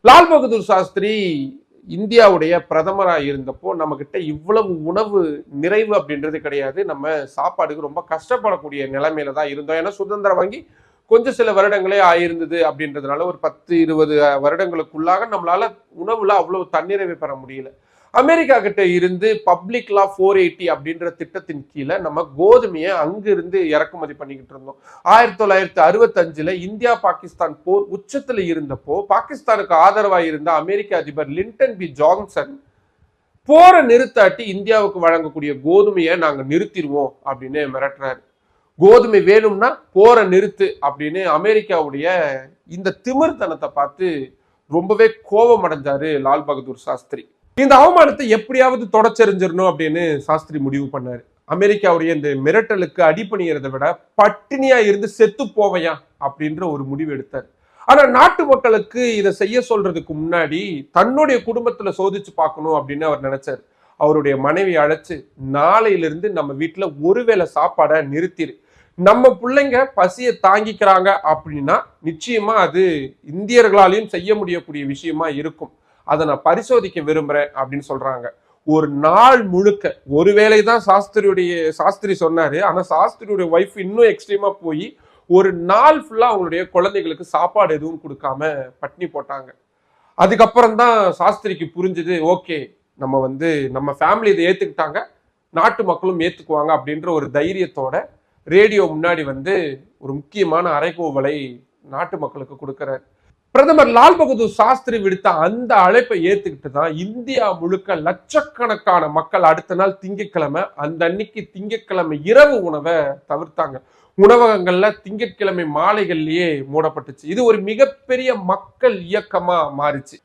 லால் பகதூர் சாஸ்திரி இந்தியாவுடைய பிரதமராக இருந்தப்போ நம்ம கிட்ட இவ்வளவு உணவு நிறைவு அப்படின்றது கிடையாது. நம்ம சாப்பாடுக்கு ரொம்ப கஷ்டப்படக்கூடிய நிலைமையில தான் இருந்தோம். ஏன்னா சுதந்திரம் வாங்கி கொஞ்சம் சில வருடங்களே ஆயிருந்தது அப்படின்றதுனால ஒரு 10-20 வருடங்களுக்குள்ளாக நம்மளால உணவுல அவ்வளவு தன்னிறைவை பெற முடியல. அமெரிக்கா கிட்ட இருந்து பப்ளிக் லா 480 அப்படின்ற திட்டத்தின் கீழே நம்ம கோதுமையை அங்கிருந்து இறக்குமதி பண்ணிக்கிட்டு இருந்தோம். 1965 இந்தியா பாகிஸ்தான் போர் உச்சத்துல இருந்தப்போ பாகிஸ்தானுக்கு ஆதரவாக இருந்த அமெரிக்க அதிபர் லிண்டன் பி ஜான்சன் போரை நிறுத்தாட்டி இந்தியாவுக்கு வழங்கக்கூடிய கோதுமையை நாங்க நிறுத்திடுவோம் அப்படின்னு மிரட்டுறாரு. கோதுமை வேணும்னா போரை நிறுத்து அப்படின்னு அமெரிக்காவுடைய இந்த திமிர்த்தனத்தை பார்த்து ரொம்பவே கோபம் அடைஞ்சாரு லால் பகதூர் சாஸ்திரி. இந்த அவமானத்தை எப்படியாவது தொடச்செறிஞ்சிடணும் அப்படின்னு சாஸ்திரி முடிவு பண்ணாரு. அமெரிக்காவுடைய இந்த மிரட்டலுக்கு அடிபணியறதை விட பட்டினியா இருந்து செத்து போவையா அப்படின்ற ஒரு முடிவு எடுத்தார். ஆனா நாட்டு மக்களுக்கு இதை செய்ய சொல்றதுக்கு முன்னாடி தன்னுடைய குடும்பத்துல சோதிச்சு பார்க்கணும் அப்படின்னு அவர் நினைச்சார். அவருடைய மனைவி அழைச்சு, நாளையிலிருந்து நம்ம வீட்டுல ஒருவேளை சாப்பாடை நிறுத்திரு, நம்ம பிள்ளைங்க பசியை தாங்கிக்கிறாங்க அப்படின்னா நிச்சயமா அது இந்தியர்களாலையும் செய்ய முடியக்கூடிய விஷயமா இருக்கும், அதை நான் பரிசோதிக்க விரும்புறேன் அப்படின்னு சொல்றாங்க. ஒரு நாள் முழுக்க ஒருவேளை தான் சாஸ்திரி சொன்னாரு. ஆனா சாஸ்திரியுடைய ஒய்ஃப் இன்னும் எக்ஸ்ட்ரீமா போய் ஒரு நாள் ஃபுல்லா அவங்களுடைய குழந்தைகளுக்கு சாப்பாடு எதுவும் கொடுக்காம பட்னி போட்டாங்க. அதுக்கப்புறம் தான் சாஸ்திரிக்கு புரிஞ்சது, ஓகே நம்ம ஃபேமிலி இதை ஏத்துக்கிட்டாங்க, நாட்டு மக்களும் ஏத்துக்குவாங்க அப்படின்ற ஒரு தைரியத்தோட ரேடியோ முன்னாடி ஒரு முக்கியமான அறைகூவலை நாட்டு மக்களுக்கு கொடுக்கிறார். பிரதமர் லால் பகதூர் சாஸ்திரி விடுத்த அந்த அழைப்பை ஏத்துக்கிட்டு தான் இந்தியா முழுக்க லட்சக்கணக்கான மக்கள் அடுத்த நாள் திங்கட்கிழமை, அந்த அன்னைக்கு திங்கட்கிழமை இரவு உணவை தவிர்த்தாங்க. உணவகங்கள்ல திங்கட்கிழமை மாலைகள்லயே மூடப்பட்டுச்சு. இது ஒரு மிகப்பெரிய மக்கள் இயக்கமா மாறிச்சு.